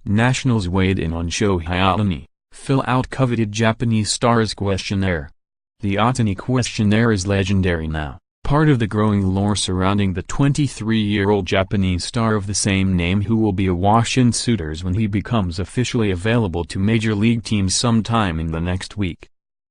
Nationals weighed in on Shohei Ohtani. Fill out coveted Japanese stars questionnaire. The Ohtani questionnaire is legendary now, part of the growing lore surrounding the 23-year-old Japanese star of the same name who will be awash in suitors when he becomes officially available to major league teams sometime in the next week.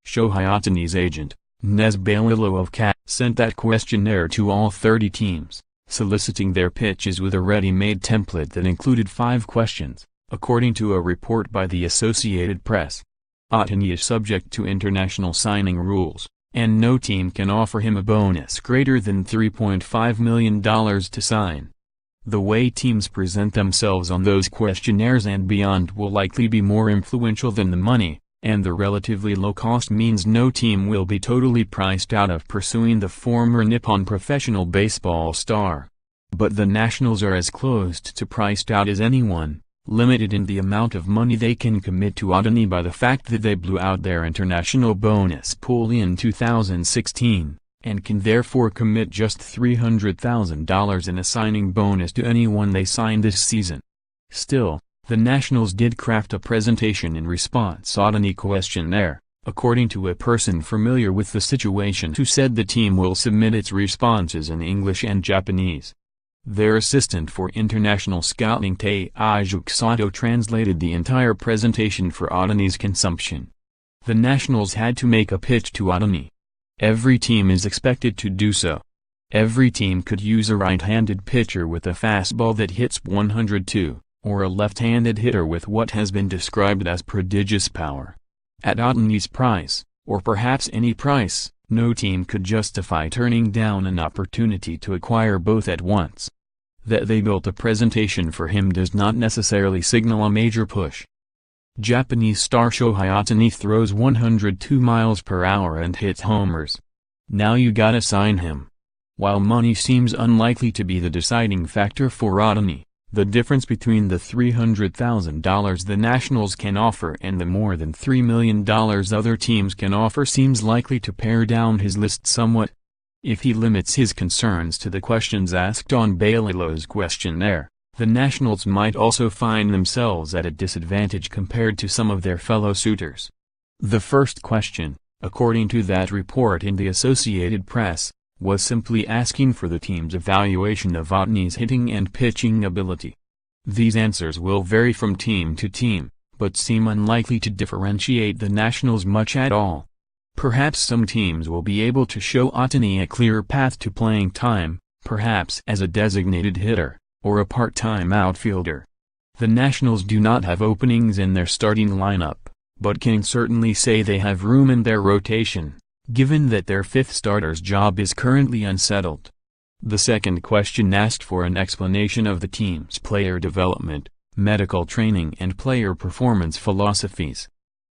Shohei Ohtani's agent, Nez Balelo of CAA, sent that questionnaire to all 30 teams, soliciting their pitches with a ready-made template that included 5 questions, according to a report by the Associated Press. Ohtani is subject to international signing rules, and no team can offer him a bonus greater than $3.5 million to sign. The way teams present themselves on those questionnaires and beyond will likely be more influential than the money, and the relatively low cost means no team will be totally priced out of pursuing the former Nippon Professional Baseball star. But the Nationals are as close to priced out as anyone, limited in the amount of money they can commit to Ohtani by the fact that they blew out their international bonus pool in 2016, and can therefore commit just $300,000 in a signing bonus to anyone they sign this season. Still, the Nationals did craft a presentation in response to Ohtani questionnaire, according to a person familiar with the situation who said the team will submit its responses in English and Japanese. Their assistant for international scouting Taiji Sato translated the entire presentation for Ohtani's consumption. The Nationals had to make a pitch to Ohtani. Every team is expected to do so. Every team could use a right-handed pitcher with a fastball that hits 102, or a left-handed hitter with what has been described as prodigious power. At Ohtani's price, or perhaps any price, no team could justify turning down an opportunity to acquire both at once. That they built a presentation for him does not necessarily signal a major push. Japanese star Shohei Ohtani throws 102 miles per hour and hits homers. Now you gotta sign him. While money seems unlikely to be the deciding factor for Ohtani, the difference between the $300,000 the Nationals can offer and the more than $3 million other teams can offer seems likely to pare down his list somewhat. If he limits his concerns to the questions asked on Balelo's questionnaire, the Nationals might also find themselves at a disadvantage compared to some of their fellow suitors. The first question, according to that report in the Associated Press, was simply asking for the team's evaluation of Ohtani's hitting and pitching ability. These answers will vary from team to team, but seem unlikely to differentiate the Nationals much at all. Perhaps some teams will be able to show Ohtani a clear path to playing time, perhaps as a designated hitter, or a part-time outfielder. The Nationals do not have openings in their starting lineup, but can certainly say they have room in their rotation, given that their fifth starter's job is currently unsettled. The second question asked for an explanation of the team's player development, medical training and player performance philosophies.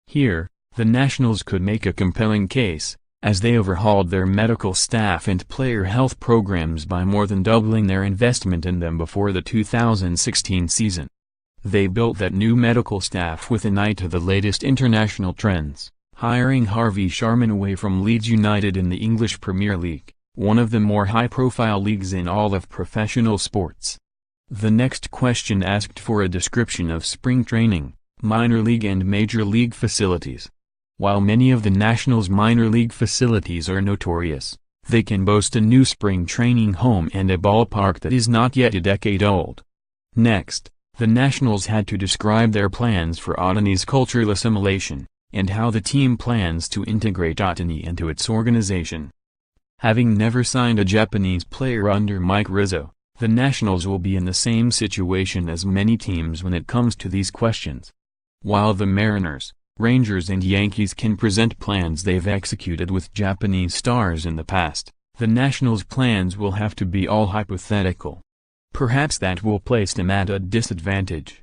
Here, the Nationals could make a compelling case, as they overhauled their medical staff and player health programs by more than doubling their investment in them before the 2016 season. They built that new medical staff with an eye to the latest international trends, hiring Harvey Sharman away from Leeds United in the English Premier League, one of the more high-profile leagues in all of professional sports. The next question asked for a description of spring training, minor league and major league facilities. While many of the Nationals' minor league facilities are notorious, they can boast a new spring training home and a ballpark that is not yet a decade old. Next, the Nationals had to describe their plans for Ohtani's cultural assimilation, and how the team plans to integrate Ohtani into its organization. Having never signed a Japanese player under Mike Rizzo, the Nationals will be in the same situation as many teams when it comes to these questions. While the Mariners, Rangers and Yankees can present plans they've executed with Japanese stars in the past, the Nationals' plans will have to be all hypothetical. Perhaps that will place them at a disadvantage.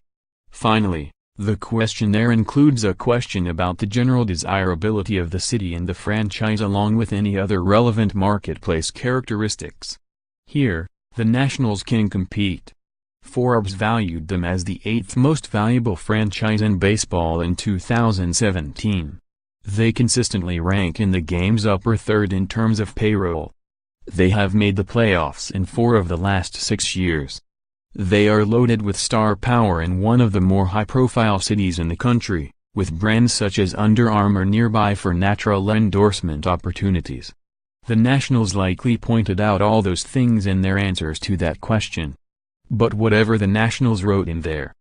Finally, the questionnaire includes a question about the general desirability of the city and the franchise along with any other relevant marketplace characteristics. Here, the Nationals can compete. Forbes valued them as the 8th most valuable franchise in baseball in 2017. They consistently rank in the game's upper third in terms of payroll. They have made the playoffs in 4 of the last 6 years. They are loaded with star power in one of the more high-profile cities in the country, with brands such as Under Armour nearby for natural endorsement opportunities. The Nationals likely pointed out all those things in their answers to that question. But whatever the Nationals wrote in their